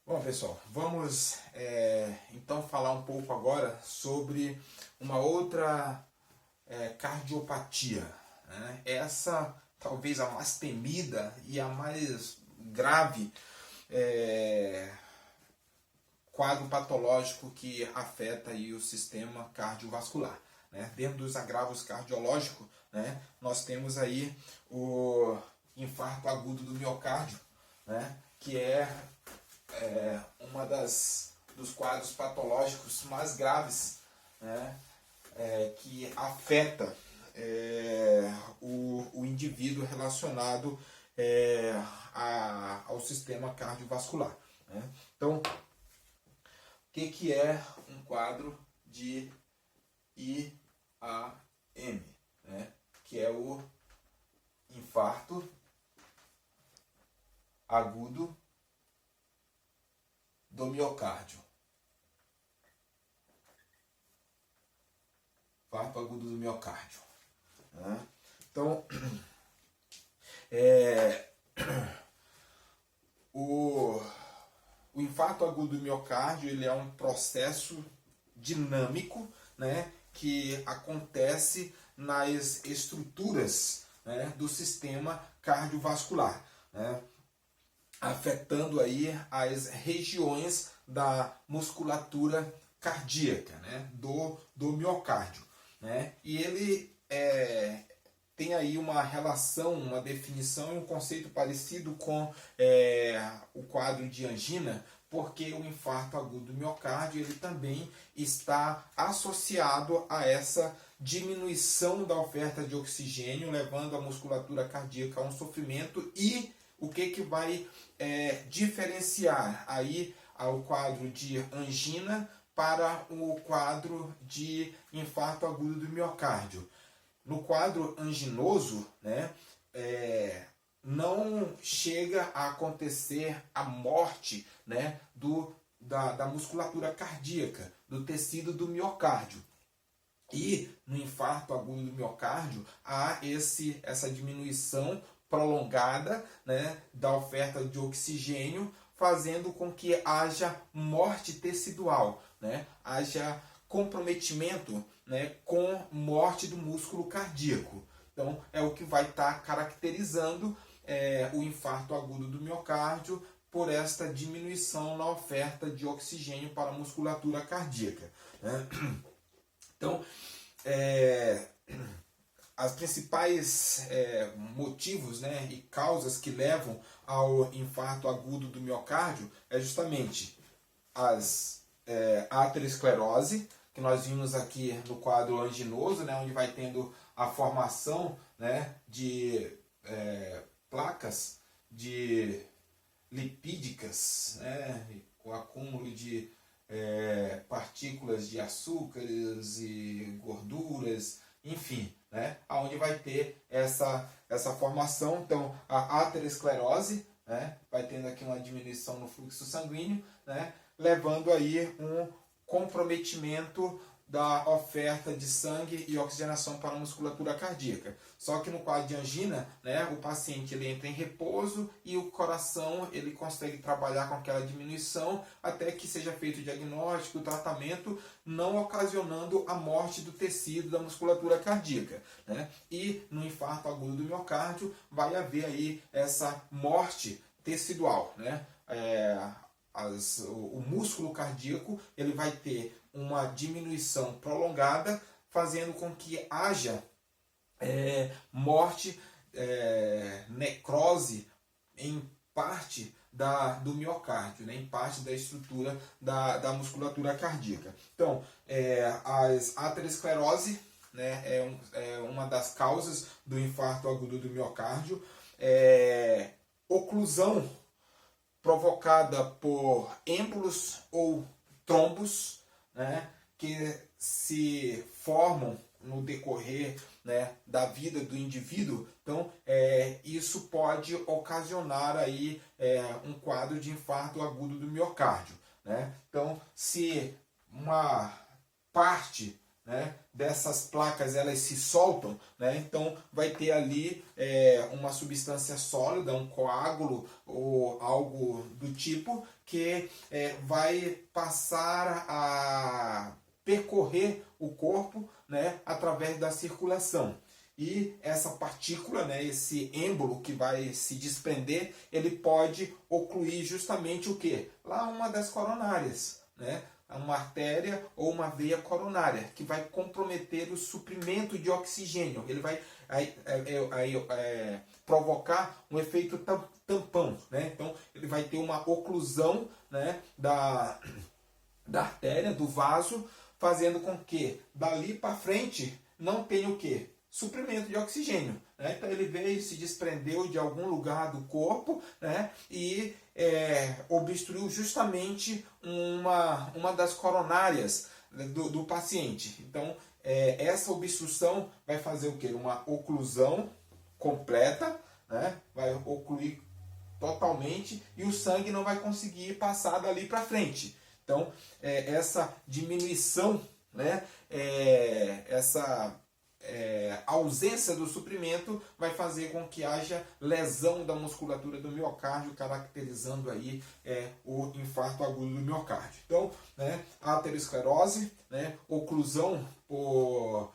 Bom, pessoal, vamos então falar um pouco agora sobre uma outra cardiopatia, né? Essa talvez a mais temida e a mais grave quadro patológico que afeta aí o sistema cardiovascular, né? Dentro dos agravos cardiológicos, né, nós temos aí o infarto agudo do miocárdio, né, que é uma dos quadros patológicos mais graves, né, que afeta o indivíduo relacionado ao sistema cardiovascular, né? Então, o que é um quadro de IAM, né? Que é o infarto agudo do miocárdio. Infarto agudo do miocárdio, né? Então, o infarto agudo do miocárdio ele é um processo dinâmico, né, que acontece nas estruturas, né, do sistema cardiovascular, né, afetando aí as regiões da musculatura cardíaca, né, do miocárdio, né, e ele tem aí uma relação, uma definição e um conceito parecido com o quadro de angina, porque o infarto agudo do miocárdio ele também está associado a essa diminuição da oferta de oxigênio, levando a musculatura cardíaca a um sofrimento. E o que vai diferenciar aí o quadro de angina para o quadro de infarto agudo do miocárdio? No quadro anginoso, né, não chega a acontecer a morte, né, da musculatura cardíaca, do tecido do miocárdio. E no infarto agudo do miocárdio há essa diminuição prolongada, né, da oferta de oxigênio, fazendo com que haja morte tecidual, né, haja comprometimento, né, com morte do músculo cardíaco. Então é o que vai estar caracterizando o infarto agudo do miocárdio por esta diminuição na oferta de oxigênio para a musculatura cardíaca, né? Então, as principais motivos, né, e causas que levam ao infarto agudo do miocárdio é justamente a aterosclerose, que nós vimos aqui no quadro anginoso, né, onde vai tendo a formação, né, de placas de lipídicas, né, com acúmulo de partículas de açúcares e gorduras, enfim, né, onde vai ter essa formação. Então, a aterosclerose, né, vai tendo aqui uma diminuição no fluxo sanguíneo, né, levando aí um comprometimento da oferta de sangue e oxigenação para a musculatura cardíaca. Só que no quadro de angina, né, o paciente ele entra em repouso e o coração ele consegue trabalhar com aquela diminuição até que seja feito o diagnóstico, o tratamento, não ocasionando a morte do tecido da musculatura cardíaca, né? E no infarto agudo do miocárdio vai haver aí essa morte tecidual, né? O músculo cardíaco ele vai ter uma diminuição prolongada, fazendo com que haja morte, necrose em parte do miocárdio, né, em parte da estrutura da musculatura cardíaca. Então, a aterosclerose, né, é uma das causas do infarto agudo do miocárdio. Oclusão provocada por êmbolos ou trombos, né, que se formam no decorrer, né, da vida do indivíduo. Então, isso pode ocasionar aí, um quadro de infarto agudo do miocárdio, né? Então, se uma parte, né, dessas placas elas se soltam, né, então vai ter ali uma substância sólida, um coágulo ou algo do tipo que vai passar a percorrer o corpo, né, através da circulação. E essa partícula, né, esse êmbolo que vai se desprender, ele pode ocluir justamente o quê? Lá uma das coronárias, né? Uma artéria ou uma veia coronária, que vai comprometer o suprimento de oxigênio. Ele vai provocar um efeito tampão, né? Então ele vai ter uma oclusão, né, da artéria, do vaso, fazendo com que dali para frente não tenha o quê? Suprimento de oxigênio, né? Então ele veio, se desprendeu de algum lugar do corpo, né? E obstruiu justamente uma das coronárias do paciente. Então essa obstrução vai fazer o quê? Uma oclusão completa, né? Vai ocluir totalmente e o sangue não vai conseguir passar dali para frente. Então essa diminuição, né? Essa ausência do suprimento vai fazer com que haja lesão da musculatura do miocárdio, caracterizando aí o infarto agudo do miocárdio. Então, né, aterosclerose, né, oclusão por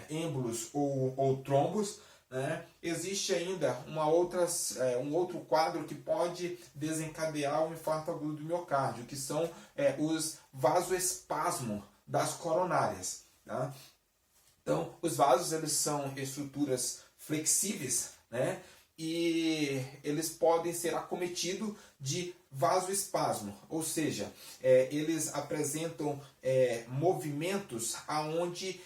êmbolos ou trombos, né? Existe ainda um outro quadro que pode desencadear o infarto agudo do miocárdio, que são os vasoespasmos das coronárias, tá? Então, os vasos, eles são estruturas flexíveis, né? E eles podem ser acometidos de vasoespasmo, ou seja, eles apresentam movimentos aonde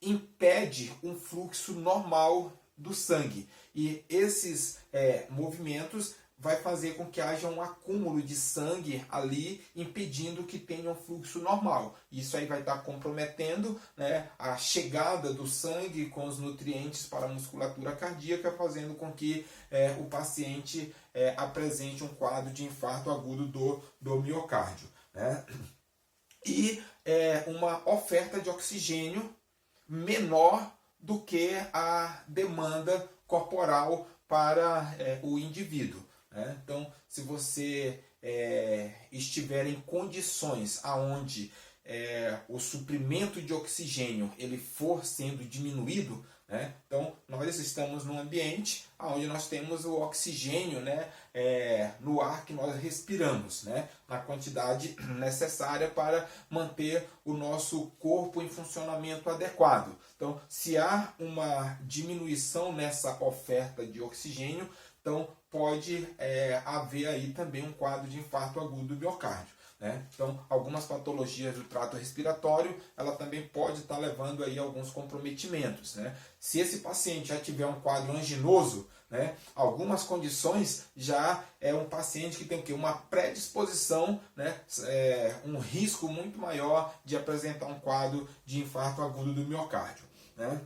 impede um fluxo normal do sangue. E esses movimentos vai fazer com que haja um acúmulo de sangue ali, impedindo que tenha um fluxo normal. Isso aí vai estar comprometendo, né, a chegada do sangue com os nutrientes para a musculatura cardíaca, fazendo com que o paciente apresente um quadro de infarto agudo do miocárdio, né? E uma oferta de oxigênio menor do que a demanda corporal para o indivíduo. Então, se você estiver em condições aonde o suprimento de oxigênio ele for sendo diminuído, né? Então nós estamos num ambiente onde nós temos o oxigênio, né, no ar que nós respiramos, né, na quantidade necessária para manter o nosso corpo em funcionamento adequado. Então, se há uma diminuição nessa oferta de oxigênio, então pode haver aí também um quadro de infarto agudo do miocárdio, né? Então, algumas patologias do trato respiratório, ela também pode estar levando aí alguns comprometimentos, né? Se esse paciente já tiver um quadro anginoso, né, algumas condições já é um paciente que tem o quê? Uma predisposição, né, um risco muito maior de apresentar um quadro de infarto agudo do miocárdio, né?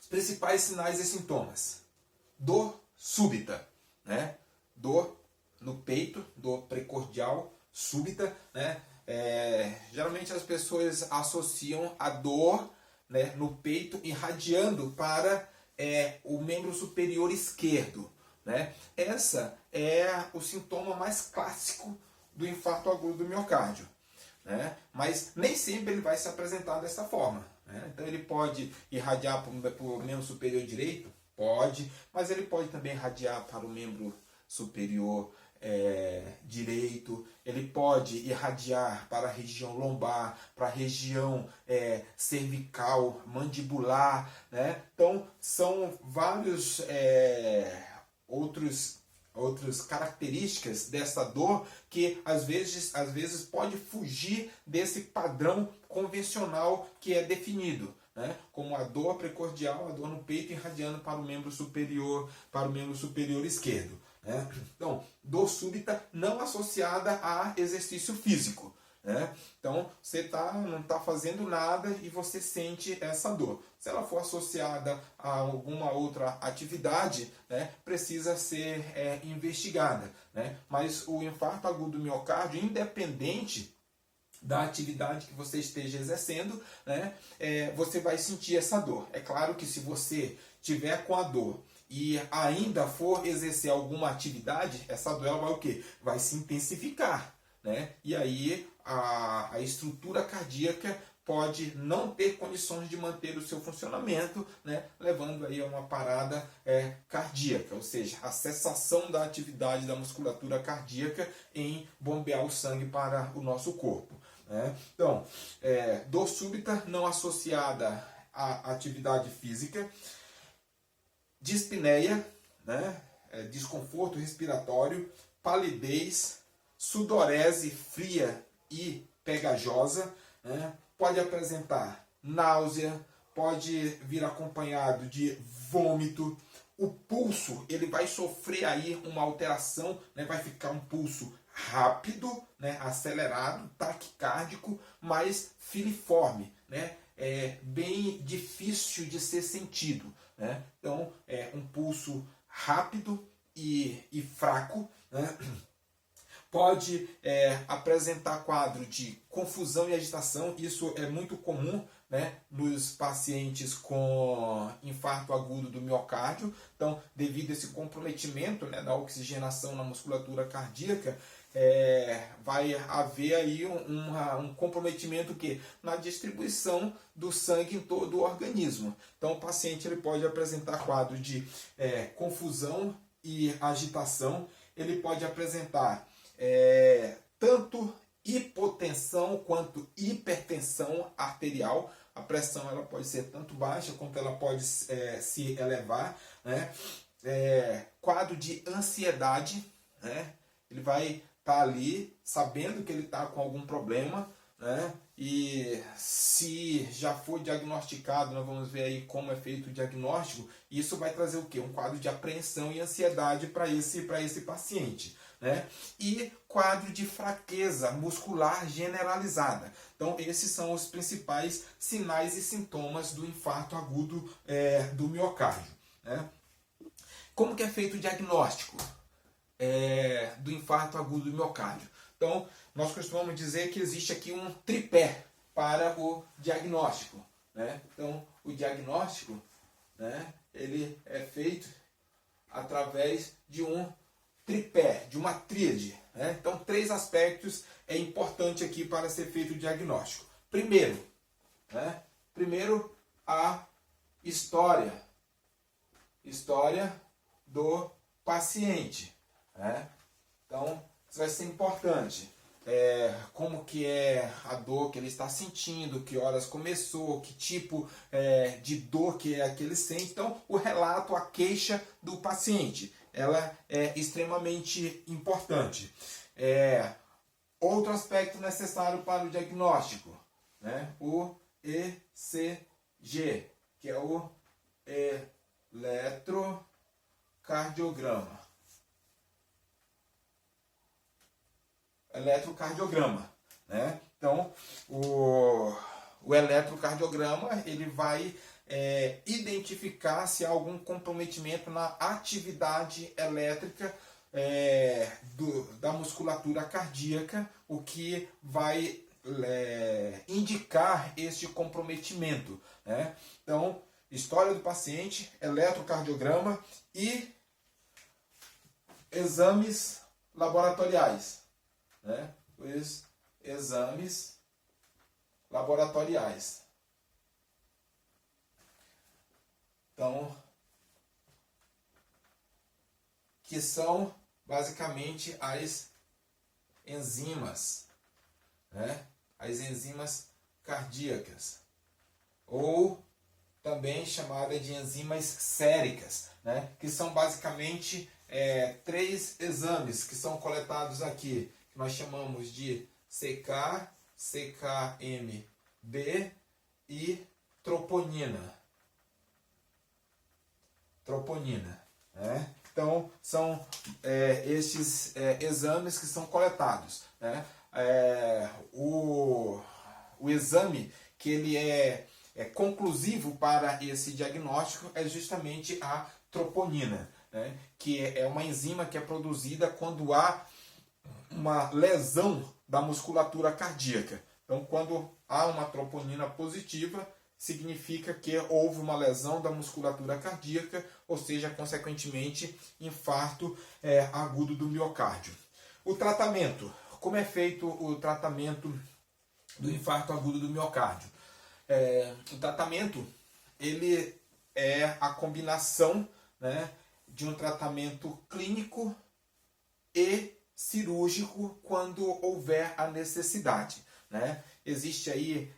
Os principais sinais e sintomas: dor súbita, né? Dor no peito, dor precordial súbita, né? Geralmente as pessoas associam a dor, né, no peito irradiando para o membro superior esquerdo, né? Essa é o sintoma mais clássico do infarto agudo do miocárdio, né? Mas nem sempre ele vai se apresentar dessa forma, né? Então ele pode irradiar para o membro superior direito, pode, mas ele pode também irradiar para o membro superior direito, ele pode irradiar para a região lombar, para a região cervical, mandibular, né? Então são vários outras características dessa dor que às vezes pode fugir desse padrão convencional que é definido, né? Como a dor precordial, a dor no peito irradiando para o membro superior esquerdo, né? Então, dor súbita não associada a exercício físico, né? Então, você não está fazendo nada e você sente essa dor. Se ela for associada a alguma outra atividade, né, precisa ser investigada, né? Mas o infarto agudo do miocárdio, independente da atividade que você esteja exercendo, né, você vai sentir essa dor. É claro que se você tiver com a dor e ainda for exercer alguma atividade, essa dor ela vai o quê? Vai se intensificar, né? E aí a estrutura cardíaca pode não ter condições de manter o seu funcionamento, né, levando aí a uma parada cardíaca, ou seja, a cessação da atividade da musculatura cardíaca em bombear o sangue para o nosso corpo, né? Então, dor súbita não associada à atividade física, dispneia, né, desconforto respiratório, palidez, sudorese fria e pegajosa, né? Pode apresentar náusea, pode vir acompanhado de vômito. O pulso ele vai sofrer aí uma alteração, né? Vai ficar um pulso rápido, né? Acelerado, taquicárdico, mas filiforme, né? É bem difícil de ser sentido, né? Então é um pulso rápido e fraco, né? Pode apresentar quadro de confusão e agitação, isso é muito comum, né, nos pacientes com infarto agudo do miocárdio. Então, devido a esse comprometimento, né, da oxigenação na musculatura cardíaca, vai haver aí um comprometimento que na distribuição do sangue em todo o organismo. Então, o paciente ele pode apresentar quadro de confusão e agitação, ele pode apresentar tanto hipotensão quanto hipertensão arterial. A pressão ela pode ser tanto baixa quanto ela pode se elevar, né? Quadro de ansiedade, né? Ele vai estar ali sabendo que ele está com algum problema, né? E se já for diagnosticado, nós vamos ver aí como é feito o diagnóstico, isso vai trazer o quê? Um quadro de apreensão e ansiedade para esse paciente, né? E quadro de fraqueza muscular generalizada. Então esses são os principais sinais e sintomas do infarto agudo do miocárdio, né? Como que é feito o diagnóstico do infarto agudo do miocárdio? Então nós costumamos dizer que existe aqui um tripé para o diagnóstico, né? Então o diagnóstico, né, ele é feito através de um tripé, de uma tríade, né? Então, 3 aspectos é importante aqui para ser feito o diagnóstico. Primeiro, né? Primeiro a história do paciente, né? Então, isso vai ser importante. Como que é a dor que ele está sentindo, que horas começou, que tipo de dor que é que ele sente. Então, o relato, a queixa do paciente, ela é extremamente importante. Outro aspecto necessário para o diagnóstico, né? O ECG, que é o eletrocardiograma. Né? Então, o eletrocardiograma ele vai identificar se há algum comprometimento na atividade elétrica da musculatura cardíaca, o que vai indicar este comprometimento, né? Então, história do paciente, eletrocardiograma e exames laboratoriais, né? Os exames laboratoriais. Então, que são basicamente as enzimas, né? As enzimas cardíacas, ou também chamada de enzimas séricas, né? Que são basicamente 3 exames que são coletados aqui, que nós chamamos de CK, CKMB e troponina. Né? Então, são estes exames que são coletados, né? O exame que ele é conclusivo para esse diagnóstico é justamente a troponina, né? Que é uma enzima que é produzida quando há uma lesão da musculatura cardíaca. Então, quando há uma troponina positiva, significa que houve uma lesão da musculatura cardíaca, ou seja, consequentemente, infarto agudo do miocárdio. O tratamento. Como é feito o tratamento do infarto agudo do miocárdio? O tratamento ele é a combinação, né, de um tratamento clínico e cirúrgico quando houver a necessidade, né? Existe aí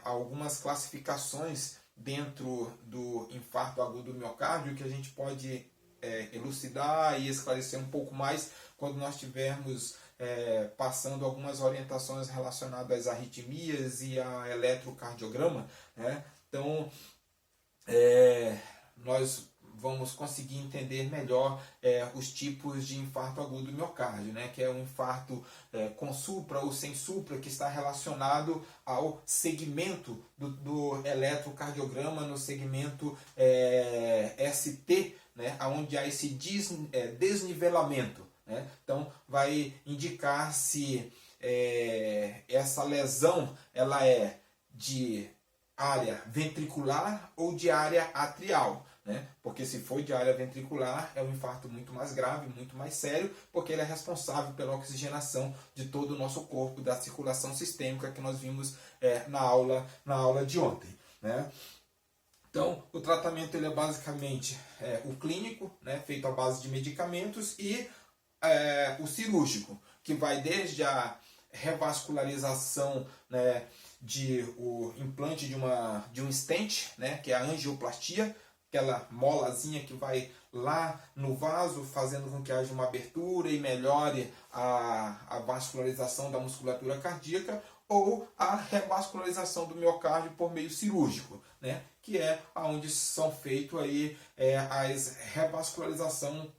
algumas classificações dentro do infarto agudo do miocárdio que a gente pode elucidar e esclarecer um pouco mais quando nós tivermos passando algumas orientações relacionadas às arritmias e a eletrocardiograma, né? Então, nós vamos conseguir entender melhor os tipos de infarto agudo do miocárdio, né? Que é um infarto com supra ou sem supra, que está relacionado ao segmento do eletrocardiograma, no segmento ST, né? Onde há esse desnivelamento, né? Então, vai indicar se essa lesão ela é de área ventricular ou de área atrial, né? Porque se for de área ventricular é um infarto muito mais grave, muito mais sério, porque ele é responsável pela oxigenação de todo o nosso corpo, da circulação sistêmica que nós vimos na aula de ontem, né? Então, o tratamento ele é basicamente o clínico, né, feito à base de medicamentos, e o cirúrgico, que vai desde a revascularização, né, o implante de um stent, né, que é a angioplastia, aquela molazinha que vai lá no vaso, fazendo com que haja uma abertura e melhore a vascularização da musculatura cardíaca, ou a revascularização do miocárdio por meio cirúrgico, né, que é onde são feitas aí as revascularização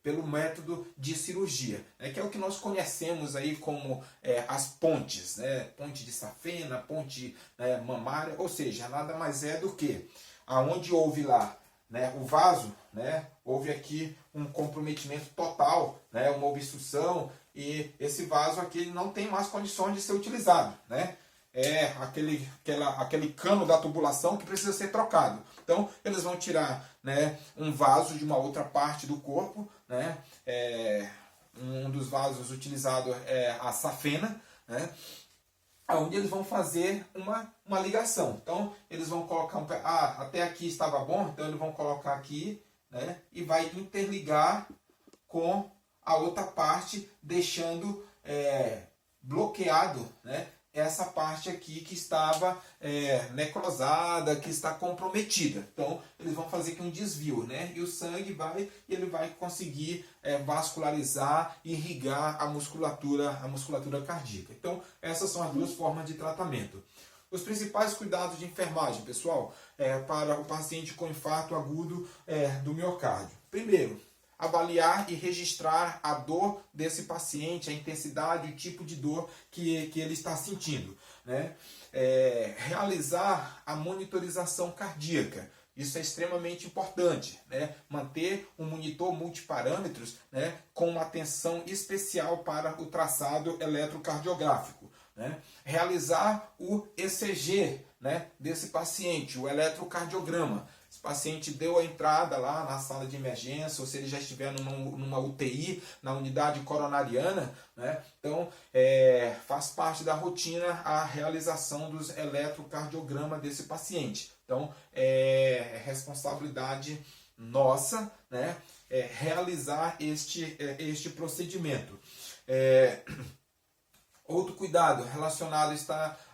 pelo método de cirurgia, né, que é o que nós conhecemos aí como as pontes, né, ponte de safena, ponte mamária, ou seja, nada mais é do que aonde houve lá, né, o vaso, né, houve aqui um comprometimento total, né, uma obstrução, e esse vaso aqui não tem mais condições de ser utilizado, né? É aquele cano da tubulação que precisa ser trocado. Então, eles vão tirar, né, um vaso de uma outra parte do corpo, né? Um dos vasos utilizado é a safena, né? Onde eles vão fazer uma ligação. Então, eles vão colocar até aqui estava bom, então eles vão colocar aqui, né? E vai interligar com a outra parte, deixando bloqueado, né, essa parte aqui que estava necrosada, que está comprometida. Então, eles vão fazer aqui um desvio, né? E o sangue ele vai conseguir vascularizar, irrigar a musculatura cardíaca. Então, essas são as duas formas de tratamento. Os principais cuidados de enfermagem, pessoal, para o paciente com infarto agudo do miocárdio. Primeiro, avaliar e registrar a dor desse paciente, a intensidade, o tipo de dor que ele está sentindo, né? Realizar a monitorização cardíaca. Isso é extremamente importante, né? Manter um monitor multiparâmetros, né, com uma atenção especial para o traçado eletrocardiográfico, né? Realizar o ECG, né, desse paciente, o eletrocardiograma. Esse paciente deu a entrada lá na sala de emergência, ou se ele já estiver numa UTI, na unidade coronariana, né? Então, faz parte da rotina a realização dos eletrocardiogramas desse paciente. Então, é responsabilidade nossa, né, realizar este procedimento. Outro cuidado relacionado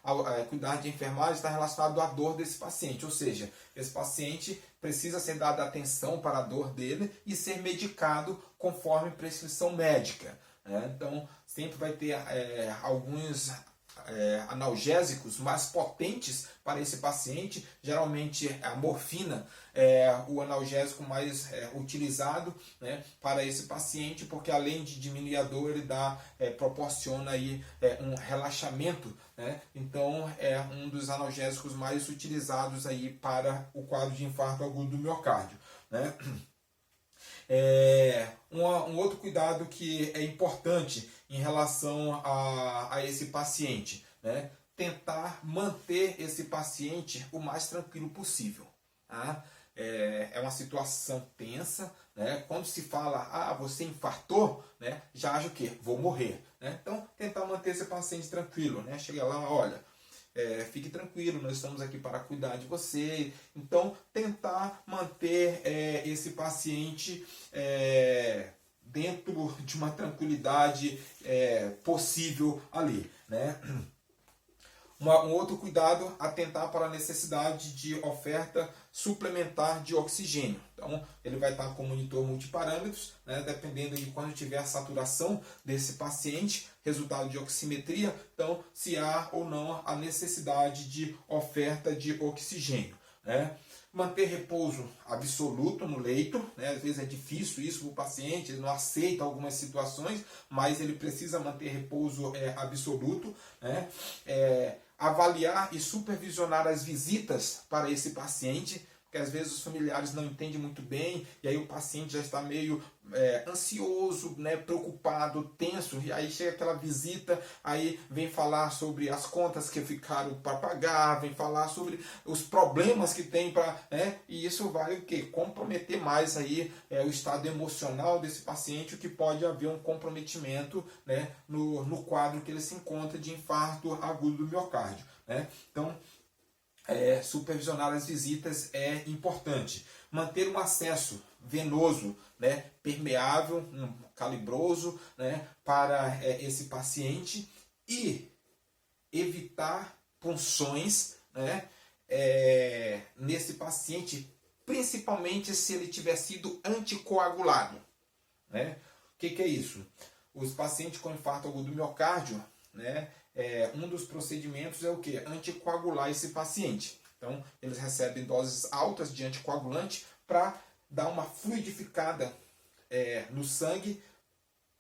ao cuidado de enfermagem está relacionado à dor desse paciente, ou seja, esse paciente precisa ser dada atenção para a dor dele e ser medicado conforme prescrição médica, né? Então, sempre vai ter alguns analgésicos mais potentes para esse paciente. Geralmente a morfina é o analgésico mais utilizado, né, para esse paciente, porque além de diminuir a dor, ele proporciona aí, um relaxamento, né? Então é um dos analgésicos mais utilizados aí para o quadro de infarto agudo do miocárdio, né? Um outro cuidado que é importante em relação a esse paciente, né? Tentar manter esse paciente o mais tranquilo possível. Tá? É uma situação tensa, né? Quando se fala, você infartou, né? Já acha o quê? Vou morrer. Né? Então, tentar manter esse paciente tranquilo, né? Chega lá, olha, fique tranquilo, nós estamos aqui para cuidar de você. Então, tentar manter esse paciente dentro de uma tranquilidade possível ali, né? Um outro cuidado, atentar para a necessidade de oferta suplementar de oxigênio. Então, ele vai estar com monitor multiparâmetros, né, dependendo de quando tiver a saturação desse paciente, resultado de oximetria, então, se há ou não a necessidade de oferta de oxigênio. Né? Manter repouso absoluto no leito, né? Às vezes é difícil isso para o paciente, ele não aceita algumas situações, mas ele precisa manter repouso absoluto. Né? Avaliar e supervisionar as visitas para esse paciente, porque às vezes os familiares não entendem muito bem, e aí o paciente já está meio ansioso, né, preocupado, tenso, e aí chega aquela visita, aí vem falar sobre as contas que ficaram para pagar, vem falar sobre os problemas que tem para, né, e isso vai o quê? Comprometer mais aí o estado emocional desse paciente, o que pode haver um comprometimento, né, no quadro que ele se encontra de infarto agudo do miocárdio. Né? Então, supervisionar as visitas é importante. Manter um acesso venoso, né, permeável, calibroso, né, para esse paciente e evitar punções, né, nesse paciente, principalmente se ele tiver sido anticoagulado. Né? O que é isso? Os pacientes com infarto agudo do miocárdio, né, um dos procedimentos é o que? Anticoagular esse paciente. Então, eles recebem doses altas de anticoagulante para dar uma fluidificada no sangue,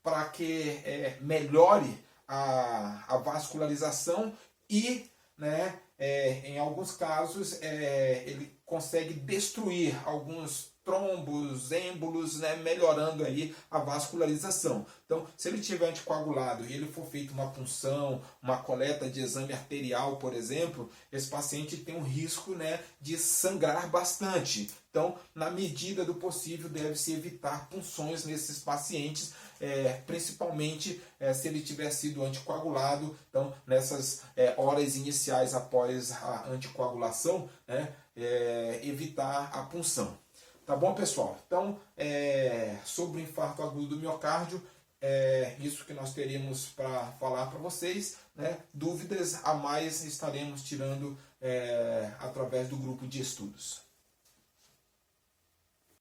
para que melhore a vascularização e, né, em alguns casos, ele consegue destruir alguns trombos, êmbolos, né, melhorando aí a vascularização. Então, se ele tiver anticoagulado e ele for feito uma punção, uma coleta de exame arterial, por exemplo, esse paciente tem um risco, né, de sangrar bastante. Então, na medida do possível, deve-se evitar punções nesses pacientes, principalmente se ele tiver sido anticoagulado. Então, nessas horas iniciais após a anticoagulação, né, evitar a punção. Tá bom, pessoal? Então, sobre o infarto agudo do miocárdio, isso que nós teríamos para falar para vocês. Né? Dúvidas a mais estaremos tirando através do grupo de estudos.